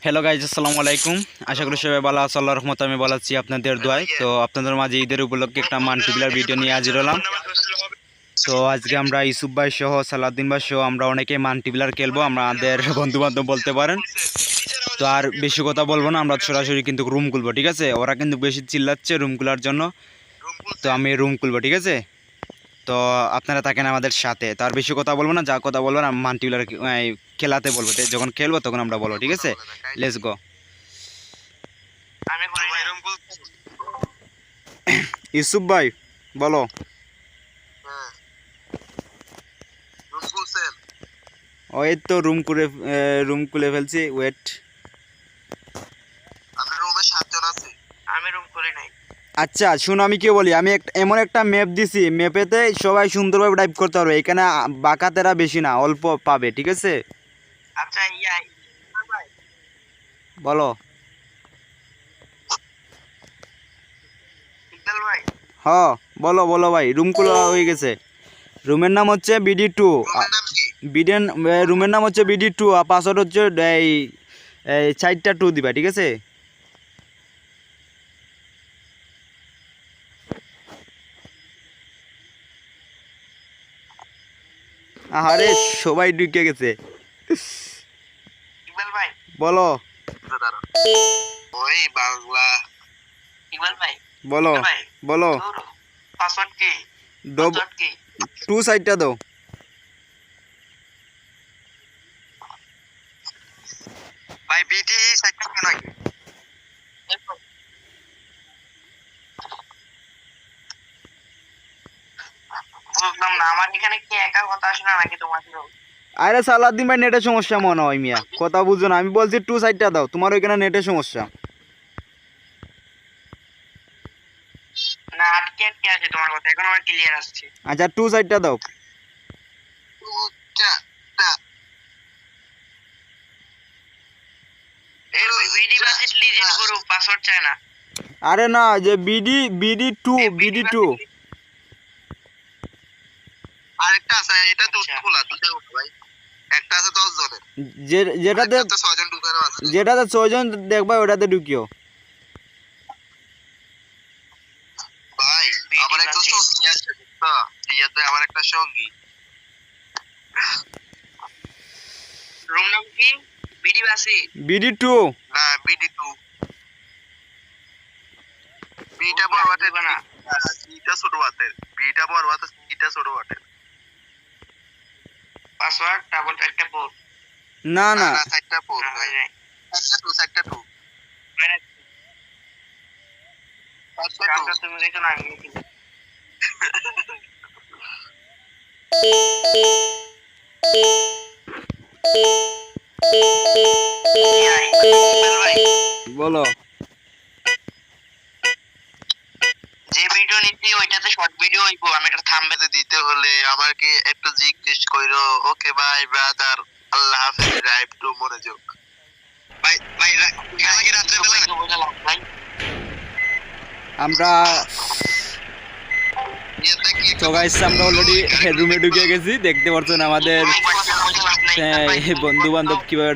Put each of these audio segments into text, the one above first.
Hello guys, আসসালামু আলাইকুম। আশা করি সবাই ভালো আছো, আল্লাহর রহমতে আমি ভালো আছি আপনাদের দোয়ায়। তো আপনাদের মাঝে ঈদের উপলক্ষে একটা মাল্টিপ্লেয়ার ভিডিও নিয়ে হাজির হলাম। তো আজকে আমরা ইউসুফ ভাই সহ সালাউদ্দিন ভাই সহ আমরা অনেকে মাল্টিপ্লেয়ার খেলবো, আমাদের বন্ধু বান্ধব বলতে পারেন। তো আর বেশি কথা বলবো না, আমরা সরাসরি কিন্তু রুম খুলবো, ঠিক আছে? ওরা কিন্তু বেশি চিল্লাচ্ছে রুম খোলার জন্য, তো আমি রুম খুলবো, ঠিক আছে? তো আপনারা থাকেন আমাদের সাথে। তো আর বেশি কথা বলবো না, যা কথা বলবো না মাল্টিপ্লেয়ার খেলাতে বলবো, যখন খেলবো তখন আমরা বলবো, ঠিক আছে? Let's go. ইউসুফ ভাই বলো। ওই তো রুম খুলে ফেলছি, ওয়েট। আচ্ছা শুনো, আমি কি বলি, আমি এমন একটা ম্যাপ দিছি, ম্যাপেতে সবাই সুন্দরভাবে ডাইভ করতে পারবে, এখানে বাঁকাতেরা বেশি না, অল্প পাবে, ঠিক আছে? আচ্ছা বলো। ভাই হ্যাঁ বলো বলো ভাই, রুম খোলা হয়ে গেছে। রুমের নাম হচ্ছে BD2। বিডেন রুমের নাম হচ্ছে BD2, আর পাসওয়ার্ড হচ্ছে এই 4টা 2 দিবা, ঠিক আছে? আরে সবাই ঢুকে গেছে। ইকবাল ভাই বলো। ওই বাংলা ইকবাল ভাই বলো ভাই বলো। পাসওয়ার্ড কি দাও, পাসওয়ার্ড কি 2 সাইডটা দাও। ভাই বিটি সাইডটা কেন নাকি বুঝলাম না, আমার এখানে কি একা কথা আসে না নাকি তোমার? আরে সালাউদ্দিন ভাই, নেটের সমস্যা মনে হয় মিয়া, কথা বুঝছো না? আমি বলছি 2 সাইডটা দাও, তোমার ওইখানে নেটের সমস্যা। না আটকে আটকে আছে তোমার কথা, এখন আমার ক্লিয়ার আসছে। আচ্ছা 2 সাইডটা দাও। ভিডি বাজেট লিজেন্ড গ্রুপ পাসওয়ার্ড চায় না। আরে না, যে BD2 আরেকটা আছে, এটা তো খোলা দুটো ভাই, একটা আছে 10 জনের, যেটাতে 6 জন ঢুকানো আছে। 6 জন দেখবা, ওটাতে ঢুকিও। ভাই আমার একটা সঙ্গী আছে, তো ইয়াতে আমার একটা সঙ্গী। রুম নাম কি? বিডি বাসি BD2 না বিডি 2। বিটা বড় হাতের না, সিটা ছোট হাতের। বিটা বড় হাতের, সিটা ছোট হাতের। পাসওয়ার্ড ডাবল একটা পোর্ট। না না, একটা পোর্ট হয় নাই। একটা টু কাউকে তুমি দেখো না, আমি দেখি। বলো। যে ভিডিও নিচ্ছি ওইটাতে শর্ট ভিডিও হইবো, আমি একটা থাম্বনেলে দিতে হলে আমাকে একটু জিজ্ঞেস কইরো। ওকে বাই ব্রাদার, আল্লাহ হাফেজ, ড্রাইভ টু মনোযোগ। ভাই ভাই কালকে রাতে বেলা বুঝলাম ভাই আমরা তো গাইস, আমরা অলরেডি রুমে ঢুকে গেছি, দেখতে পাচ্ছেন আমাদের বন্ধু বান্ধব কিভাবে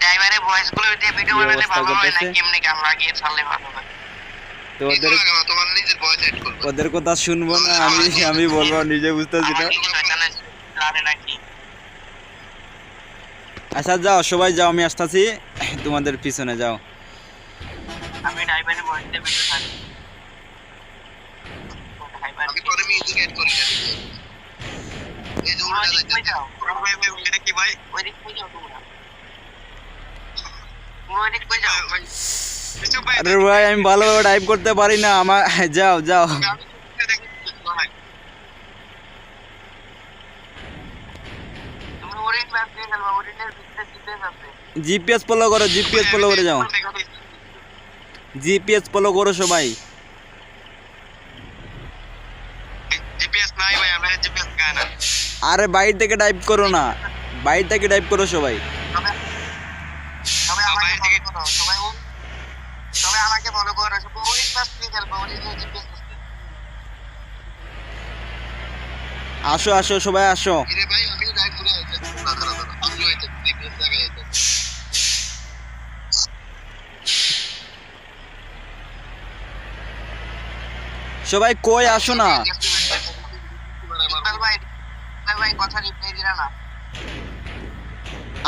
ড্রাইভারের ভয়েস গুলো দিয়ে ভিডিও বানালে ভালো হয় না, কেমনে গান লাগিয়ে ছাড়লে ভালো হয়? তো ওদের কথা শুনবো না, আমি বলবো, নিজে বুঝতেছি না। আচ্ছা যাও, সবাই যাও, আমি আসতেছি তোমাদের পিছনে, যাও। আমি ড্রাইভারের ভয়েস দিয়ে ভিডিও ছাড়ি। আমি পরে মিউজিক এড করি। এই যে ওরা যাও এটা কি ভাই? ওই দিক কই যাও তোমরা? ওই দিক কই যাও? আরে ভাই, আমি ভালোভাবে টাইপ করতে পারি না, আমার যাও যাও। জিপিএস ফলো করো, জিপিএস ফলো করে যাও, জিপিএস ফলো করো সবাই। জিপিএস নাই ভাই, আমি জিপিএস গায় না। আরে বাইরে থেকে টাইপ করো না, বাইরে থেকে টাইপ করো সবাই। সবাই আমাকে ফলো করো, সবাই আমাকে ফলো করো, সবাই ওই ক্লাস নিয়ে খেলবো, ওই জিপিএস। আসো আসো সবাই আসো। আরে ভাই আমি লাইভ করে আইতেছি, দাঁড়া আমি আইতেছি জিপিএস জায়গায় আইতেছি। সবাই কই আসো না। ইকবাল ভাই ভাই কথা রিপ্লাই দিরা না।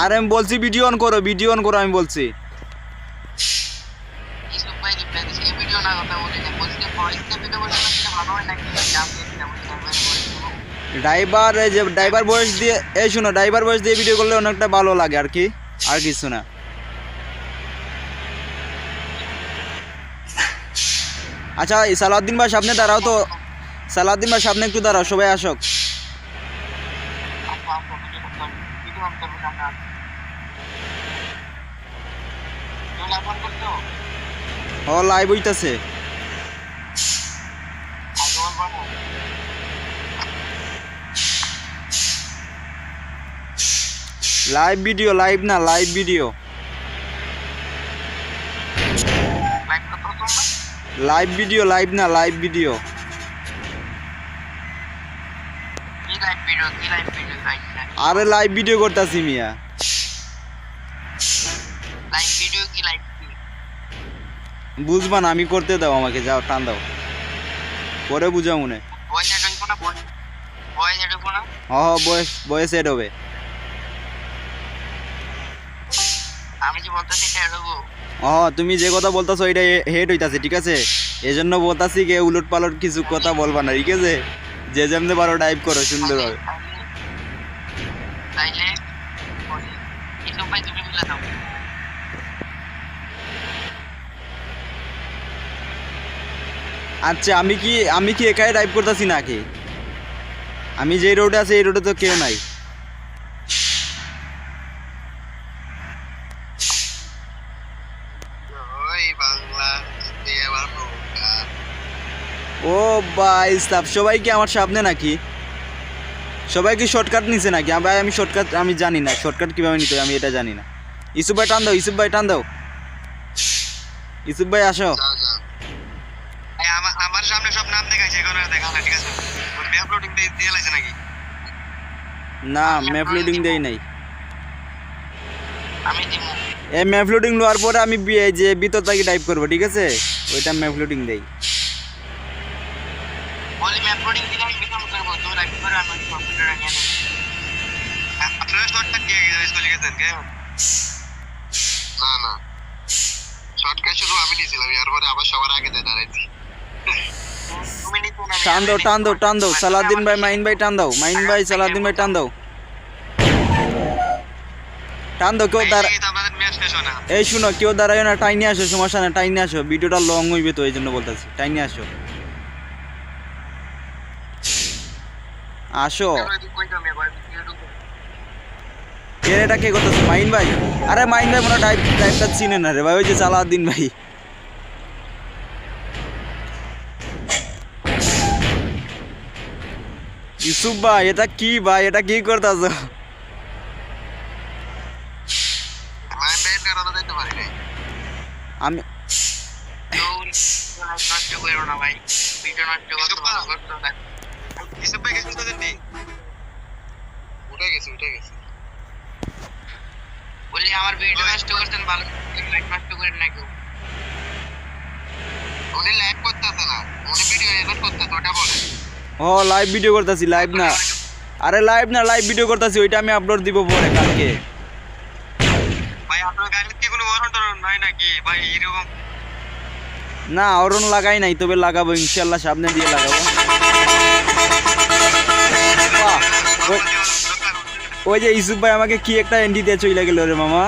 আরে আমি বলছি ভিডিও অন করো, ভিডিও অন করো আমি বলছি। ইসুফ ভাই রিপ্লাই দিছে এই ভিডিও না কথা বলি না, বলছি ভয়েস দিয়ে ভিডিও বলছি না, সেটা ভালো হয় নাকি আমি এটা বলছি না ভাই। ড্রাইভার, এই যে ড্রাইভার ভয়েস দিয়ে, এই শোনো ড্রাইভার ভয়েস দিয়ে ভিডিও করলে অনেকটা ভালো লাগে আর কি, আর কিছু না। আচ্ছা এই সালাউদ্দিন ভাই সামনে দাঁড়াও তো, সালাউদ্দিন ভাই সামনে একটু দাঁড়াও, সবাই আসক। ভিডিও অন করব সামনে আস। তো লাইভ অন করছো? ও লাইভ হইতাছে। আগে বলবো না। লাইভ ভিডিও, লাইভ না লাইভ ভিডিও, লাইভ করছো তোমরা? লাইভ ভিডিও, লাইভ না লাইভ ভিডিও। কি লাইভ ভিডিও লাইভ না। আরে লাইভ ভিডিও করতাছি মিয়া। লাইভ ভিডিও কি লাইভ কি? বুঝবা না, আমি করতে দাও আমাকে, যাও টান দাও, পরে বুঝা মনে। ভয়েস এড হইবো না, ভয়েস এড হইবো না। বয়স বয়স এড হবে। আমি যে বলতেছি এটা এড হইবো। তুমি যে কথা বলতাছো এটা হেড হইতাছে, ঠিক আছে? এই জন্য বলতাছি কে উলট পালট কিছু কথা বলবা না, ঠিক আছে? যে যেমনি পারো টাইপ করো সুন্দরভাবে। তাইলে ইসুফ ভাই তুমি মিলে দাও। আচ্ছা আমি কি একাই টাইপ করতেছি নাকি? আমি যে রোডে আছি এই রোডে তো কেউ নাই। ওই বাংলা দিয়ে আবার নৌকা। ও ভাই সাব, সবাই কি আমার সামনে নাকি? সবাই কি শর্টকাট নিছে নাকি? ভাই আমি শর্টকাট আমি জানি না, শর্টকাট কিভাবে নিতে হয় আমি এটা জানি না। ইসুফ ভাই টান দাও, ইসুফ ভাই টান দাও, ইসুফ ভাই আসো। এই আমার সামনে সব নাম দেখাইছে, এখন আর দেখা না, ঠিক আছে? ওই ম্যাপ লোডিং দিয়ে লাইছে নাকি? না ম্যাপ লোডিং দেই নাই। আমি দিমু। এই ম্যাপ লোডিং লওয়ার পরে আমি এই যে ভিতর থেকে টাইপ করবো, ঠিক আছে? ওইটা ম্যাপ লোডিং দেই। বলি ম্যাপ লোডিং দিলে আমি বিকম করব, তুমি লাইভ করে আমি কম্পিউটার নিয়ে নেব। আপনারা শর্টকাট দিয়ে চলে গেছেন কে? না না, শর্টকাট শুধু আমি নিয়েছিলাম, এরপরে আবার সবার আগে দাঁড়াইছি। তুমি নিতো না। টান দাও টান দাও টান দাও, সালাউদ্দিন ভাই মাইন ভাই টান দাও, মাইন ভাই সালাউদ্দিন ভাই টান দাও, টান দাও। কেউ দাঁড়া, আমাদের ম্যাচ শেষ হয় না। এই শুনো কেউ দাঁড়ায় না, টাইনে আসো, সমস্যা না, টাইনে আসো, ভিডিওটা লং হইবে তো এই জন্য বলতেছি, টাইনে আসো আসো। কে এটা কে করতেছে? মাইন ভাই? আরে মাইন ভাই মনে টাইপটা চিনে না রে ভাই, ওই যে সালাউদ্দিন ভাই। ইউসুফ ভাই এটা কি ভাই, এটা কি করতেছ? আমি নষ্ট করো না ভাই, ভিডিও নষ্ট করতে করতে না। ইসুফ ভাই কিছু তো দেননি। উঠে গেছে। বলি আমার ভিডিও নষ্ট করতেন, ভালো লাইক নষ্ট করেন না কেউ। উনি লাইভ করতেছে না, উনি ভিডিও এডিট করতেছে, ওটা বলে। ও লাইভ ভিডিও করতেছি, লাইভ না, আরে লাইভ না লাইভ ভিডিও করতেছি, ওইটা আমি আপলোড দিব পরে কালকে। ভাই আপনার গাড়িতে কি কোনো ওয়ারেন্ট নাই নাকি ভাই এরকম? না অরণ লাগাই নাই, তবে লাগাবো ইনশাল্লাহ, সামনে দিয়ে লাগাবো। বাহ, ওই যে ইউসুফ ভাই আমাকে কি একটা এন্ডি দিয়ে চলে গেল রে মামা।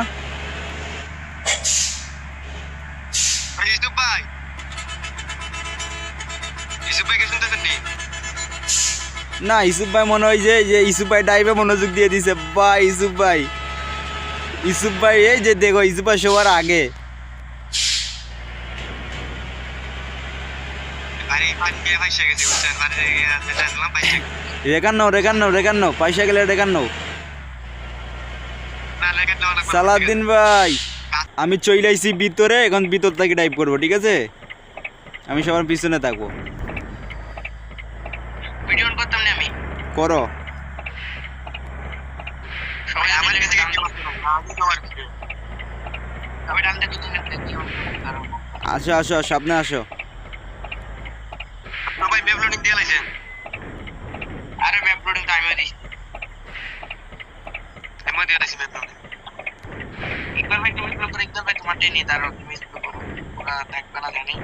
ইসুফ ভাই কি শুনতেছেন নি? না ইউসুফ ভাই মনে হয় যে ইউসুফ ভাই ডাইভে মনোযোগ দিয়ে দিছে। বা ইউসুফ ভাই এই যে দেখো ইউসুফ ভাই সবার আগে। রেখান নাও পয়সা গেলে রেখান নাও। সালাউদ্দিন ভাই আমি চলে আইছি ভিতরে, এখন ভিতর থেকে টাইপ করবো, ঠিক আছে? আমি সবার পিছনে থাকবো। ভিডিও অন করতাম না আমি। করো। সবাই আমার কাছে কি করতে হবে? আমি তোমার ভিডিও। তবে ডান দিকে তুমি কি অন করতে পারো? আসো সামনে আসো। লোডিং দিয়ে লাইছেন আরে ম্যাপ লোডিং তো আমিও দিছি আমি দিয়ে দিছি ম্যাপ লোডিং একবার ভাই তুমি স্লো করে একবার ভাই তোমার টেনে তারও তুমি স্লো করো ওরা দেখবে না জানি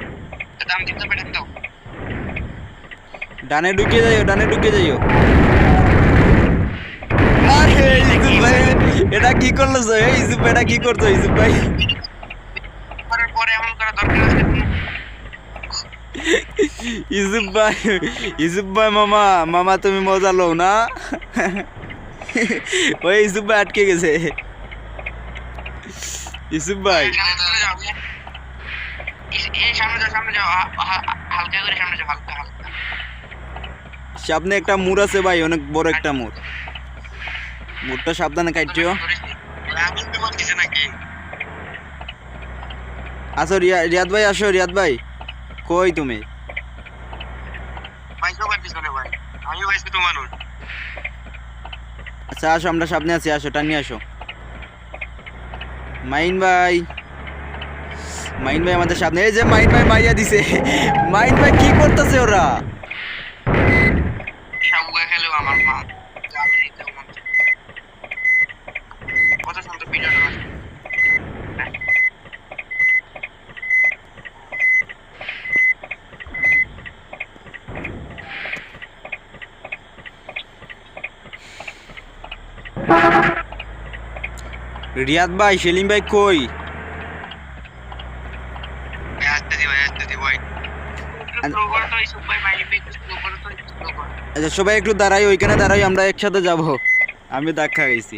তো দাম দিতে পারেন দাও ডানে ঢুকে যাইও আরে ইউসুফ ভাই এটা কি করলো এই ইউসুফ ভাই এটা কি করছো ইউসুফ ভাই করার পরে এমন করা দরকার আছে ইউসুফ ভাই মামা তুমি মজা লও না ওই ইউসুফ ভাই আটকে গেছে ইউসুফ ভাই এই সামনে যাও হালকা করে সামনে যাও হালকা সামনে একটা মুর আছে ভাই অনেক বড় একটা মুরটা সাবধানে কাটিও আমি তো বলতেছি নাকি আসো রিয়াদ ভাই কই তুমি ভাই সবাই পিছনে ভাই আমি ভাই শুধু মানুষ আচ্ছা আসো আমরা সামনে আছি আসো টানি আসো মাইন ভাই আমাদের সামনে এই যে মাইন ভাই মাইয়া দিছে মাইন ভাই কি করতেছে ওরা সাবুয়া খেলো আমার মা কত সুন্দর ভিডিওটা রিয়াদ ভাই সেলিম ভাই কই আচ্ছা সবাই একটু দাঁড়াই ওইখানে দাঁড়াই আমরা একসাথে যাব আমি দেখা গেছি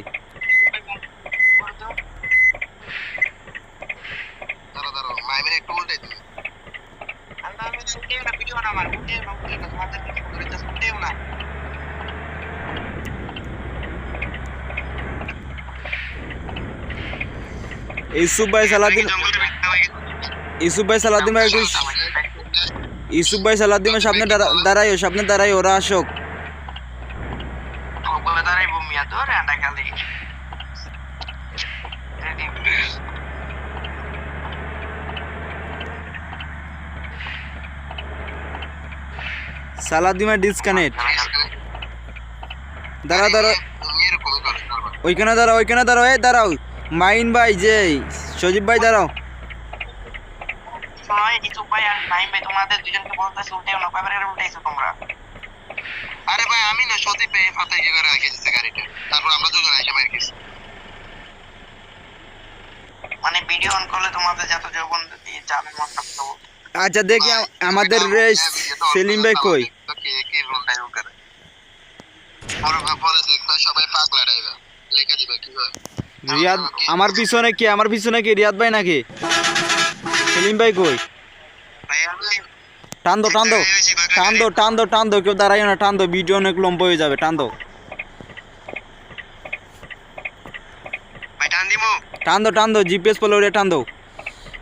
ইউসুফ ভাই সালাদিন ভাই একটু ইউসুফ ভাই সালাদিন ভাই সামনে দাঁড়াই ওরা আসুক সালাদিন ভাই ডিসকানেক্ট দাঁড়াও ওইখানে দাঁড়াও এই দাঁড়াও মাইন ভাই যে সজীব ভাই দাঁড়াও তোমাদের দুজনকে বলতেছি উঠেও না কয়বার উঠেছো তোমরা আরে ভাই আমি না সত্যি পেয়ে ফাটাই করে রেখেছি গাড়িটা তারপর আমরা দুজন আইসা মার গেছি মানে ভিডিও অন করলে তোমাদের যত যৌবন দিয়ে যাবে মনটা তো আচ্ছা দেখি আমাদের রেস সেলিম ভাই কই কি রোলটাই করে পরে দেখবা সবাই পাগলা ড্রাইভার লেখা দিবা কি হয় রিয়াদ আমার পিছনে কি রিয়াদ ভাই নাকি সেলিম ভাই কই টান দো কেউ দাঁড়াইও না টান দো ভিডিও অনেক লম্বা হয়ে যাবে টান দো জিপিএস পলে ওরে টান দো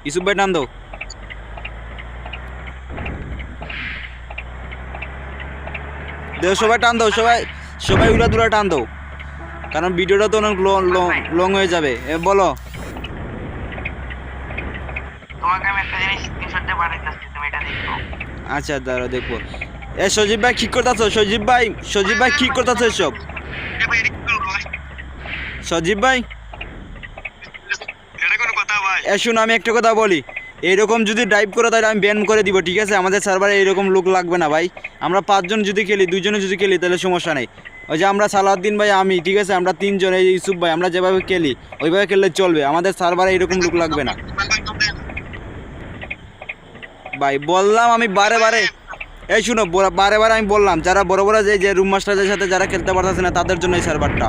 ইউসুফ ভাই টান দো সবাই টান দো সবাই উড়া দুরা টান দো কারণ ভিডিওটা তো অনেক লং হয়ে যাবে বলো তোমাকে আমি একটা জিনিস স্ক্রিনশট দিয়ে পাঠাচ্ছি তুমি এটা দেখো আচ্ছা দাঁড়াও দেখবো সজীব ভাই কি করতেছো সজীব ভাই কি করতেছো এসব সজীব ভাই এটা কোনো কথা ভাই শুন আমি একটা কথা বলি এইরকম যদি ড্রাইভ করে তাহলে আমি ব্যান করে দিব ঠিক আছে আমাদের সার্ভারে এইরকম লোক লাগবে না ভাই আমরা 5 জন যদি খেলি 2 জনে যদি খেলি তাহলে সমস্যা নেই ওই যে আমরা সালাউদ্দিন ভাই আমি ঠিক আছে আমরা 3 জন এই ইউসুফ ভাই আমরা যেভাবে খেলি ওইভাবে খেললে চলবে আমাদের সার্ভারে এইরকম লোক লাগবে না ভাই বললাম আমি বারে এই শুনো বারে আমি বললাম যারা বড় যে রুম মাস্টারদের সাথে যারা খেলতে পারতেছে না তাদের জন্য এই সার্ভারটা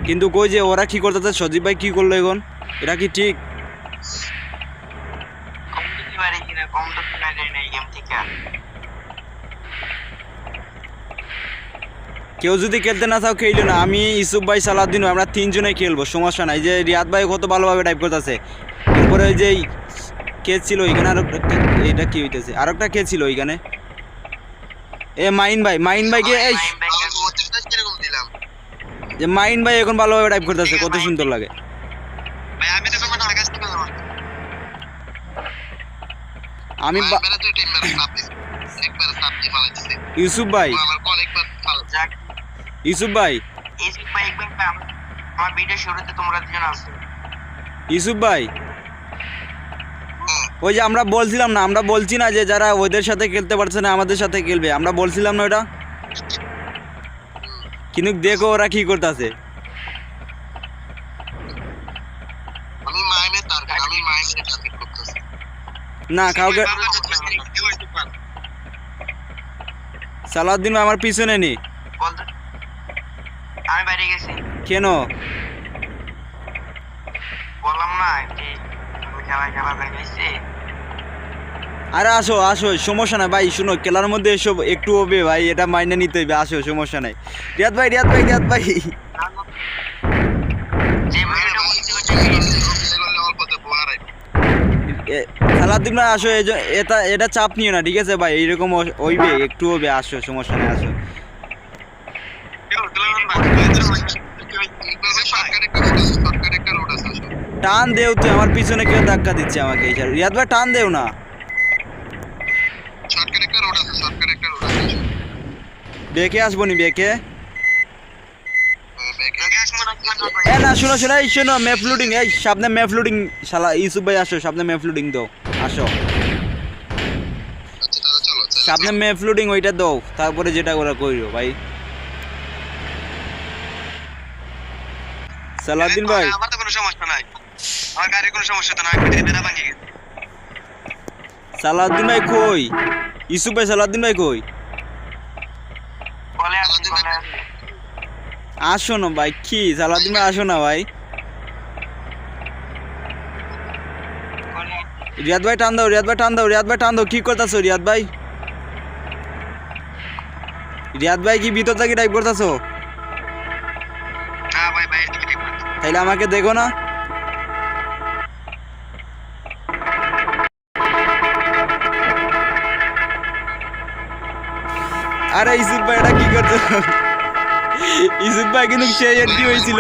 কিন্তু কই যে ওরা কি করতেছে সজীব ভাই কি করলো এখন এটা কি ঠিক কেউ যদি খেলতে না চাও খেলো না আমি ইউসুফ ভাই সালাউদ্দিন আমরা 3 জনে খেলবো সমস্যা নাই যে রিয়াদ ভাই কত ভালোভাবে টাইপ করতেছে এরপরে ওই যে কে ছিল ওইখানে আর এটা কি হইতেছে আর একটা কে ছিল ওইখানে মাইন ভাই কে এই যে মাইন ভাই এখন ভালোভাবে টাইপ করতেছে কত সুন্দর লাগে ভাই আমি তো তোমার আকাশ থেকে আমি একবার চাপ দিয়ে ফালাইতেছে ইউসুফ ভাই, আমার অনেকবার ফালা যাক ইউসুফ ভাই, ইউসুফ ভাই একবার আমার ভিডিও শুরুতে তোমরা দুজন আসো ইউসুফ ভাই, ওই যে আমরা বলছিলাম না, আমরা বলছি না যে যারা ওদের সাথে খেলতে পারছে না আমাদের সাথে খেলবে, আমরা বলছিলাম না ওটা, কিন্তু দেখো ওরা কি করতেছে। আমি মাইনের টার্গেট করতেছি না কাউকে, সালাউদ্দিন ভাই আমার পিছনে নেই বলতো আমি বাইরে গেছি কেন? বললাম না যে আমি খেলা যাইছি আরে আসো আসো, সমস্যা নাই ভাই, শুনো খেলার মধ্যে এসব একটু হবে ভাই, এটা মাইনে নিতে হইবে, আসো সমস্যা নাই। রিয়াদ ভাই, রিয়াদ ভাই, রিয়াদ ভাই, যে ভিডিওটা বলছি ওইটা অল্পতে বোয়ারাই সালাউদ্দিন ভাই আসো, এটা এটা চাপ নিও না, ঠিক আছে ভাই, এইরকম হইবে, একটু হবে, আসো সমস্যা নাই, আসো। টান দেও তো, আমার পিছনে কেউ ধাক্কা দিচ্ছে আমাকে, রিয়াদ ভাই টান দেও না। বেঁকে আসবো নি, বেঁকে এ না, শোনো শোনো, এই শোনো, ম্যাপ লুডিং, এই সামনে ম্যাপ লুডিং, শালা ইউসুফ ভাই আসো, সামনে ম্যাপ লুডিং দাও, আসো সামনে ম্যাপ লুডিং ওইটা দাও, তারপরে যেটা ওরা কইরো ভাই। সালাউদ্দিন ভাই, আমার তো কোনো সমস্যা নাই, আমার গাড়ির কোনো সমস্যা তো না, আমি বেড়া ভাঙি গেছে সালাউদ্দিন ভাই কই? ইউসুফ ভাই, সালাউদ্দিন ভাই কই? বলে আসছি আসো না ভাই, কি সালাউদ্দিন ভাই আসো না ভাই। রিয়াদ ভাই টান দাও, রিয়াদ ভাই টান দাও, রিয়াদ ভাই টান দাও, কি করতেছো রিয়াদ ভাই? রিয়াদ ভাই কি ভিতর থেকে টাইপ করতেছো? হ্যাঁ ভাই ভাই তাইলে আমাকে দেখো না। আরে ইউসুফ ভাই এটা কি করছো? ইউসুফ ভাই কিন্তু সেই এন্ট্রি হয়েছিল,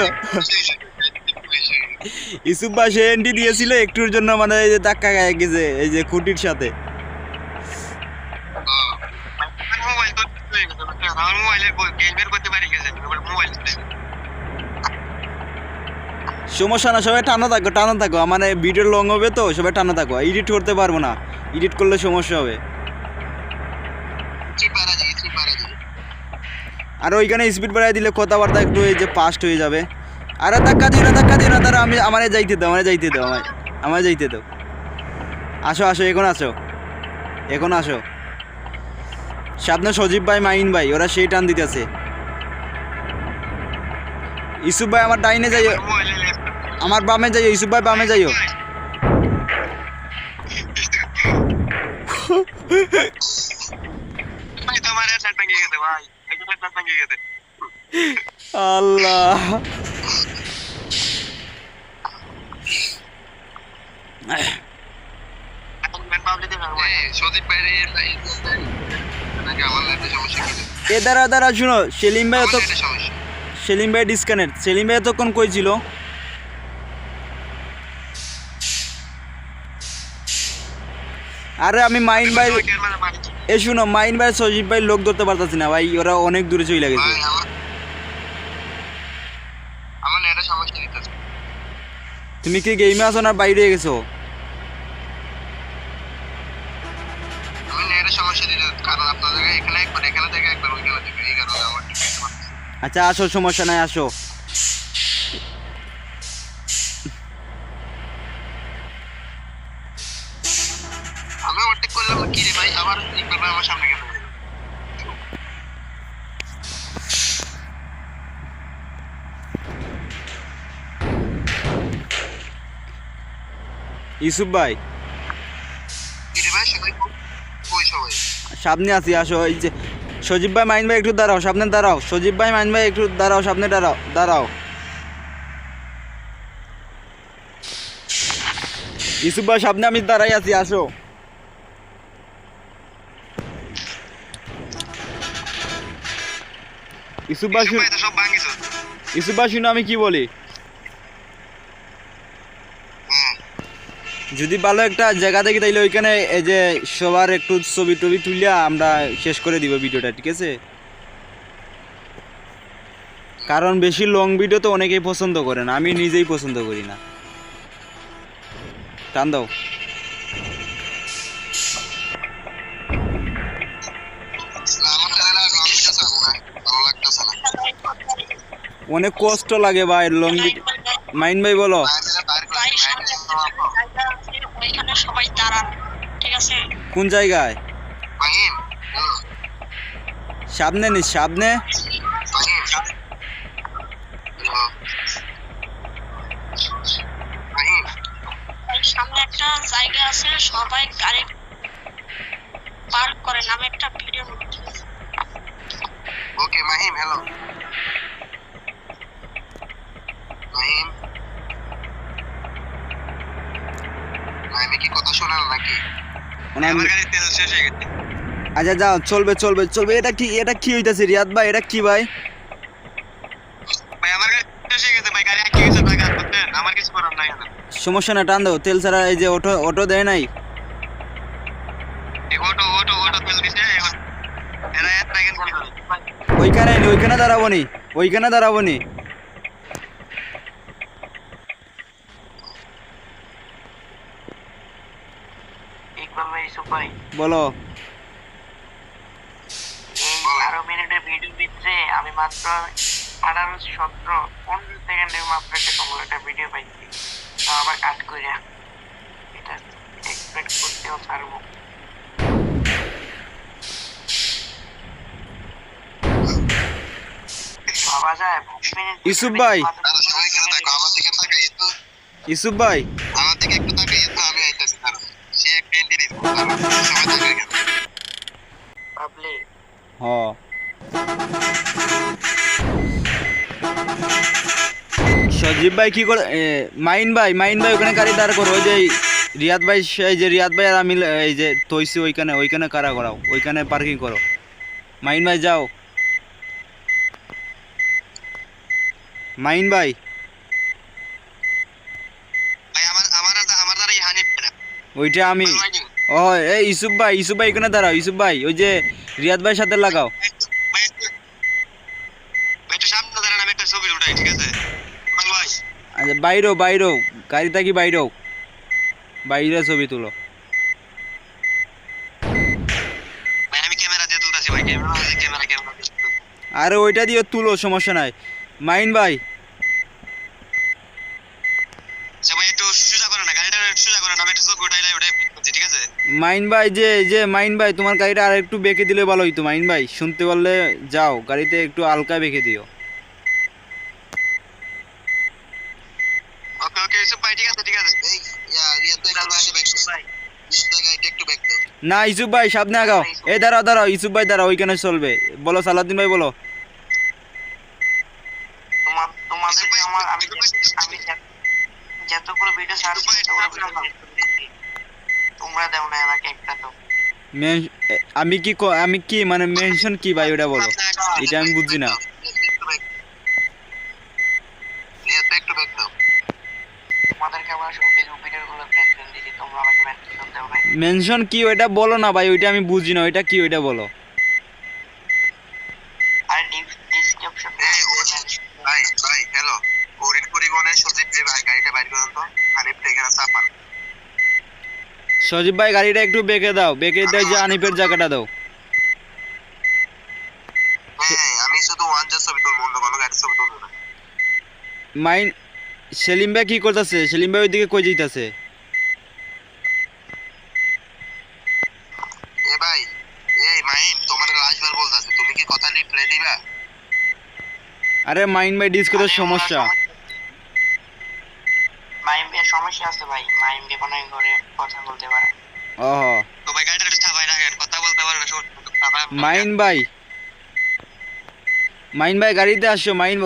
ইউসুফ ভাই সেই এন্ট্রি দিয়েছিল একটুর জন্য, মানে এই যে ধাক্কা গায়ে গেছে এই যে খুঁটির সাথে। মোবাইল তো আমার মোবাইলে গেম বের করতে পারি গেছে মোবাইল সমস্যা না, সবাই টানো থাকো, টানো থাকো, মানে ভিডিও লং হবে তো, সবাই টানো থাকো, এডিট করতে পারবো না, এডিট করলে সমস্যা হবে। আর ওইখানে স্পিড বাড়াই দিলে কথাবার্তা একটু এই যে ফাস্ট হয়ে যাবে। আরে ধাক্কা দিও না, ধাক্কা দিও না, তারা আমি আমারে যাইতে দাও, আমারে যাইতে দাও, আমায় যাইতে দাও। আসো আসো, এখন আসো, এখন আসো। সামনে সজীব ভাই, মাইন ভাই, ওরা সেই টান দিতেছে। ইউসুফ ভাই আমার ডাইনে যাইও, আমার বামে যাইও, ইউসুফ ভাই বামে যাইও। তোমার হেডলাইট ভেঙে গেছে ভাই, হেডলাইট ভেঙে গেছে আল্লাহ, এ দাঁড়া দাঁড়া, শুনো, সেলিম ভাই তো, সেলিম ভাই ডিসকানেক্ট, সেলিম ভাই এতক্ষণ কই ছিল? আরে আমি মাইন ভাই, এ শুনো, মাইন ভাই সজীব ভাই লোক ধরতে পারতাছি না ভাই, ওরা অনেক দূরে চলে গেছে। আমার নেটে সমস্যা দিতেছে। তুমি কি গেমে আছো না বাইরে গেছো? আমি নেটে সমস্যা দিতেছে, কারণ আপনাদের এখানে একবার, এখানে থেকে একবার, ওইখানে থেকে, এই কারণে আমার ঠিক দেখতে পাচ্ছি। আচ্ছা আসো, সমস্যা নাই, আসো। আমি ওভারটেক করলাম কি রে ভাই, আবার ইকবাল ভাই আমার সামনে গেল। ইউসুফ ভাই, কি রে ভাই, সবাই কই সবাই? সামনে আছি, আসো। এই যে সজীব ভাই, মাইন ভাই একটু দাঁড়াও, সামনে দাঁড়াও, সজীব ভাই, মাইন ভাই একটু দাঁড়াও, সামনে দাঁড়াও, দাঁড়াও। ইউসুফ ভাই সামনে আমি দাঁড়াই আছি, আসো। ইউসুফ ভাই, তো সব ভাঙিছো। ইউসুফ ভাই শুনো আমি কি বলি, যদি ভালো একটা জায়গা দেখি তাইলে ওইখানে এই যে সবার একটু ছবি টবি তুলিয়া আমরা শেষ করে দিব ভিডিওটা, ঠিক আছে? কারণ বেশি লং ভিডিও তো অনেকেই পছন্দ করে না, আমি নিজেই পছন্দ করি না। টান দাও। আমার চ্যানেলে লং ভিডিও চাবো না, ভালো লাগতেছে না। অনেক কষ্ট লাগে ভাই লং ভিডিও। মাইন ভাই বলো। ওইখানে সবাই দাঁড়ান, ঠিক আছে? কোন জায়গায়? ফাহিম, হ্যালো সামনে নি সামনে। ফাহিম, হ্যালো ফাহিম, ওই সামনে একটা জায়গা আছে, সবাই গাড়ি পার্ক করেন, আমি একটা ভিডিও করছি। ওকে মাহিম, হ্যালো মাহিম, মাহিমে কি কথা শোনাল নাকি? আমার গাড়ি তেল শেষ হয়ে গেছে। আচ্ছা যাও, চলবে চলবে চলবে। এটা কি হইতাছে রিয়াদ ভাই? এটা কি ভাই? ভাই আমার গাড়ি শেষ হয়ে গেছে ভাই, গাড়ি আটকে গেছে ভাই, গাড়ি করতেন আমার কিছু করার নাই এখন। সমস্যা না, টান দাও। তেল ছাড়া এই যে অটো অটো দেয় নাই। এই অটো অটো অটো তেল দিছে এখন, এরা এত প্যাকেট করে ওইখানে নি, ওইখানে দাঁড়াবো নি, ওইখানে দাঁড়াবো নি। ইকবাল ভাই, ইসুফ ভাই, বলো। এই 12 মিনিটের ভিডিও ভিতরে আমি মাত্র 18-17-15 সেকেন্ডের মাত্র একটা কমপ্লিট ভিডিও পাইছি, তো আবার কাট কইরা এটা এক্সপেক্ট করতেও পারবো। বাবা যায় ইসুফ ভাই, সবাই কেন দেখো আমার দিকে তাকাই তো, ইসুফ ভাই আমার দিকে একটু তাকাই তো, আমি আইতাছি দাঁড়াও, সে একটা এন্ট্রি দিব সবাই তাকাই কেন পাবলিক। হ সজীব ভাই কি করে? মাইন ভাই, মাইন ভাই ওখানে গাড়ি দাঁড় করো। ওই যে রিয়াদ ভাই, এই যে রিয়াদ ভাই আর আমি এই যে তৈছি, ওইখানে ওইখানে কারা করাও, ওইখানে পার্কিং করো। মাইন ভাই যাও। মাইন ভাই ভাই আমার দ্বারা এই হানিফ না ওইটা আমি। ও এই ইসুফ ভাই, ইসুফ ভাই এখানে দাঁড়াও। ইসুফ ভাই ওই যে রিয়াদ ভাইয়ের সাথে লাগাও। ভাই একটু সামনে দাঁড়ান, আমি একটা ছবি উঠাই, ঠিক আছে ভাই? আচ্ছা বাইরেও, বাইরেও গাড়ি থাকি, বাইরেও বাইরে ছবি তুলো। ভাই আমি ক্যামেরা দিয়ে তুলতাছি ভাই, ক্যামেরা আরে ওইটা দিয়ে তুলো, সমস্যা নাই। মাইন ভাই সে ভাই একটু সোজা করো না, গাড়িটা একটু সোজা করো না, আমি একটা ছবি উঠাই লাই, ওটাই করছি, ঠিক আছে? মাইন ভাই যে যে মাইন ভাই, তোমার গাড়িটা আর একটু বেঁকে দিলে ভালো হইতো। মাইন ভাই শুনতে পারলে যাও, গাড়িতে একটু হালকা বেঁকে দিও। ওকে ওকে ইসুফ ভাই, ঠিক আছে ঠিক আছে। এই রিয়াদ ভাই কাল আসে ব্যাক ভাই, রিয়াদ ভাই গাড়িটা একটু ব্যাক দাও। না ইসুফ ভাই সামনে আগাও। এই দাঁড়াও দাঁড়াও, ইসুফ ভাই দাঁড়াও, ওইখানে চলবে। বলো সালাউদ্দিন ভাই বলো। তোমাদেরকে আমার আমি যতগুলো ভিডিও ছাড়ছি তোমরা দাও না আমাকে একটা তো। আমি কি আমি কি মানে মেনশন কি ভাই ওটা বলো, এটা আমি বুঝছি না। একটু ব্যাক দাও। তোমাদেরকে আমার সব ভিডিওগুলো মেনশন দিছি, তোমরা আমাকে মেনশন দাও ভাই। মেনশন কি ওইটা বলো না ভাই, ওইটা আমি বুঝি না, ওইটা কি ওইটা বলো। আর ডিসক্রিপশন ভাই ভাই হ্যালো, ওরিট পরিবহনের সজীব ভাই গাড়িটা বাইর করুন তো, হানিফ এখানে চাপান। সজীব ভাই গাড়িটা একটু বেঁকে দাও, বেঁকে দাও, যে আনিফের জায়গাটা দাও। হ্যাঁ আমি শুধু ওয়ান জাস্ট ছবি তুলবো, অন্য কোনো গাড়ির ছবি তুলবো না। মাইন সেলিম ভাই কি করতেছে? সেলিম ভাই ওইদিকে কই যাইতাছে? এ ভাই, এই মাইন তোমার লাস্টবার বলতাছে, তুমি কি কথা রিপ্লাই দিবা? আরে মাইন ভাই ডিসকোর সমস্যা। মাইম এর সমস্যা আছে ভাই, মাইম কে কোন ঘরে কথা বলতে পারে। ও তো ভাই গাড়িটা একটু চাপাই রাখেন, কথা বলতে পারে না। মাইন ভাই, মাইন ভাই গাড়িতে আসো। মাইন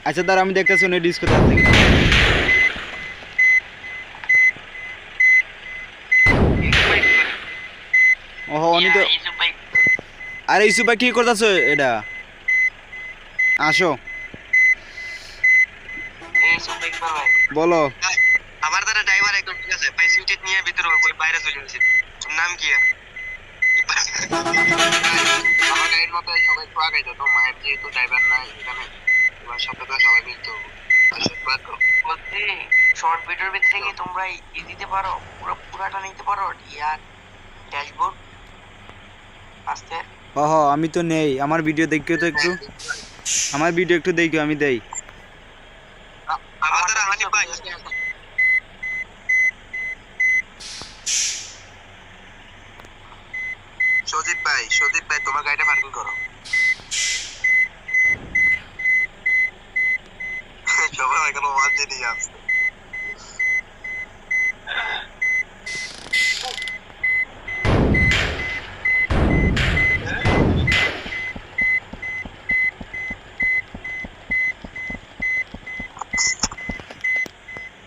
আচ্ছা দাঁড়া, আমি দেখতেছি উনি ডিসকো থেকে। ওহো উনি তো। আরে ইসুফ ভাই কি করতেছো এটা? আসো এই সুপার ভাই বলো। আমার দ্বারা ড্রাইভার একদম ঠিক আছে, নিয়ে ভিতরে বাইরে চলে গেছি। নাম কি? আমার গাড়ির মতো সবাই একটু আগে যেত, মায়ের যেহেতু ড্রাইভার নাই এখানে, এবার সবাই সবাই মিলতো। বলতে শর্ট ভিডিওর ভিতরে কি তোমরা দিতে পারো, পুরাটা নিতে পারো ইয়ার ড্যাশবোর্ড আস্তে? আমি তো নেই, আমার ভিডিও দেখিও তো একটু, আমার ভিডিও একটু দেখিও, আমি দেই। আমাদের হানি ভাই, সজীব ভাই তোমার গাড়িটা পার্কিং করো। সবাই এখানে ওয়াজ দিয়ে আসছে।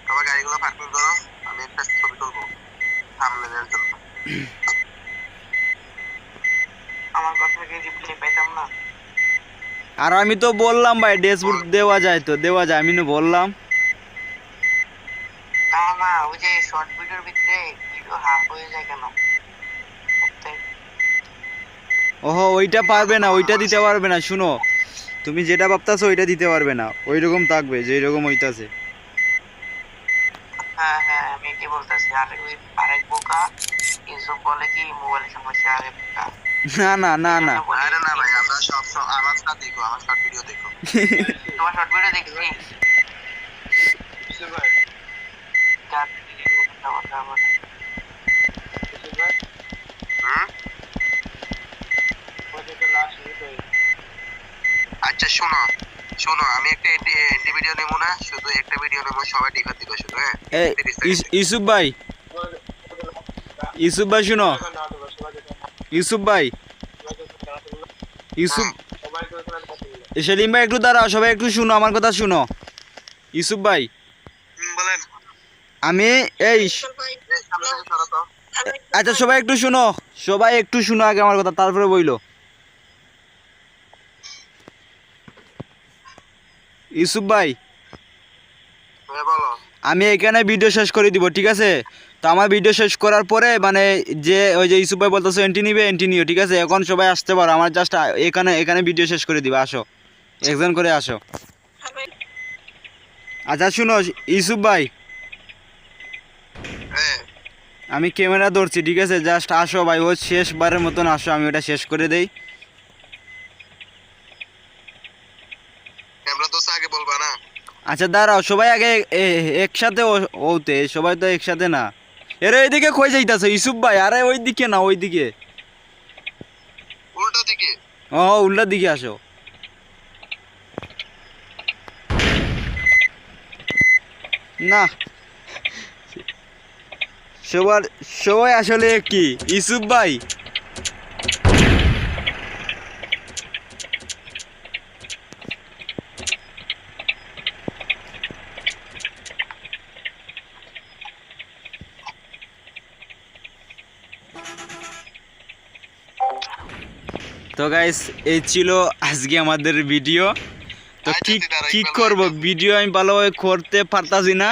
আমার গাড়িগুলো পার্কিং করো, আমি একটা ছবি তুলবো থাম্বনেলের জন্য। আমার কথা কি রিপ্লাই পেতাম না? আর আমি তো বললাম ভাই ড্যাশবোর্ড দেওয়া যায়, তো দেওয়া যায়, আমি না বললাম। না না, ওই যে শর্ট ভিডিওর ভিতরে ভিডিও হাফ হয়ে যায় কেন? ওইটা পারবে না, ওইটা দিতে পারবে না। শুনো, তুমি যেটা ভাবতাছো ওইটা দিতে পারবে না, ওই রকম থাকবে যেই রকম হইতাছে। হ্যাঁ হ্যাঁ, আমি কি বলতেছি, আরেক বোকা ইউসুফ বলে কি মোবাইলের সমস্যা, আরেক বোকা। না না না না আরে না ভাই, আমরা সব আমার সাথে দেখো, আমার শর্ট ভিডিও দেখো। তোমার শর্ট ভিডিও দেখছি। আচ্ছা শোনো, আমি একটা এন্টি ভিডিও নেবো না, শুধু একটা ভিডিও নেবো, সবাই ডিফার দিবে শুধু। হ্যাঁ ইউসুফ ভাই, শুনো, ইউসুফ ভাই, সেলিম ভাই একটু দাঁড়াও, সবাই একটু শুনো, আমার কথা শুনো। ইউসুফ ভাই, বলেন। আমি এই সামনে থেকে সরো তো। আচ্ছা সবাই একটু শুনো আগে আমার কথা, তারপরে বইলো। ইউসুফ ভাই, হ্যাঁ বলো। আমি এখানে ভিডিও শেষ করে দিব, ঠিক আছে? তো আমার ভিডিও শেষ করার পরে মানে যে ওই যে ইউসুফ ভাই বলতেছো এন্ট্রি নিও, ঠিক আছে? এখন সবাই আসতে পারো, আমার জাস্ট এখানে ভিডিও শেষ করে দিবে, আসো একজন করে আসো। আচ্ছা শুনো ইউসুফ ভাই, হ্যাঁ আমি ক্যামেরা ধরছি, ঠিক আছে? জাস্ট আসো ভাই, ও শেষবারের মতন আসো, আমি ওটা শেষ করে দেই। আমরা তো আগে বলবা না। আচ্ছা দাঁড়াও, সবাই আগে একসাথে ওতে, সবাই তো একসাথে না। এরে এইদিকে কই যাইতাছো ইউসুফ ভাই? আরে ওইদিকে না, ওইদিকে, উল্টো দিকে। উল্টার দিকে আসো। না সবাই আসলে কি ইউসুফ ভাই, তো গাইস এই ছিল আজকে আমাদের ভিডিও। তো কি করব, ভিডিও আমি ভালোভাবে করতে পারতাছি না,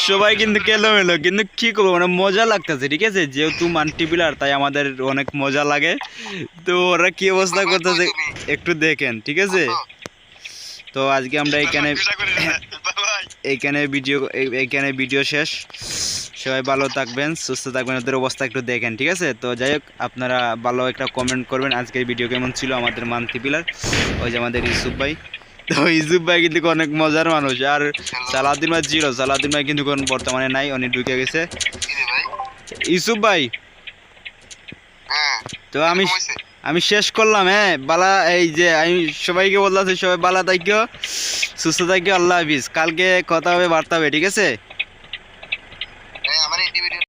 সবাই কিন্তু এলোমেলো, কিন্তু কি করবো, মানে মজা লাগতেছে, ঠিক আছে? যেহেতু মাল্টিপ্লেয়ার তাই আমাদের অনেক মজা লাগে। তো ওরা কি অবস্থা করতেছে একটু দেখেন, ঠিক আছে? তো আজকে আমরা এইখানে ভিডিও শেষ। সবাই ভালো থাকবেন, সুস্থ থাকবেন, ওদের অবস্থা একটু দেখেন, ঠিক আছে? তো যাই হোক, আপনারা ভালো একটা কমেন্ট করবেন আজকের ভিডিও কেমন ছিল আমাদের মাল্টিপ্লেয়ার। ওই যে আমাদের ইউসুফ ভাই, তো ইউসুফ ভাই কিন্তু অনেক মজার মানুষ। আর সালাউদ্দিন ভাই ছিল, সালাউদ্দিন ভাই কিন্তু বর্তমানে নাই, উনি ঢুকে গেছে। ইউসুফ ভাই, তো আমি শেষ করলাম। হ্যাঁ বালা, এই যে আমি সবাইকে বললাম সবাই বালা থাকিও, সুস্থ থাকিও, আল্লাহ হাফিজ। কালকে কথা হবে, বার্তা হবে, ঠিক আছে?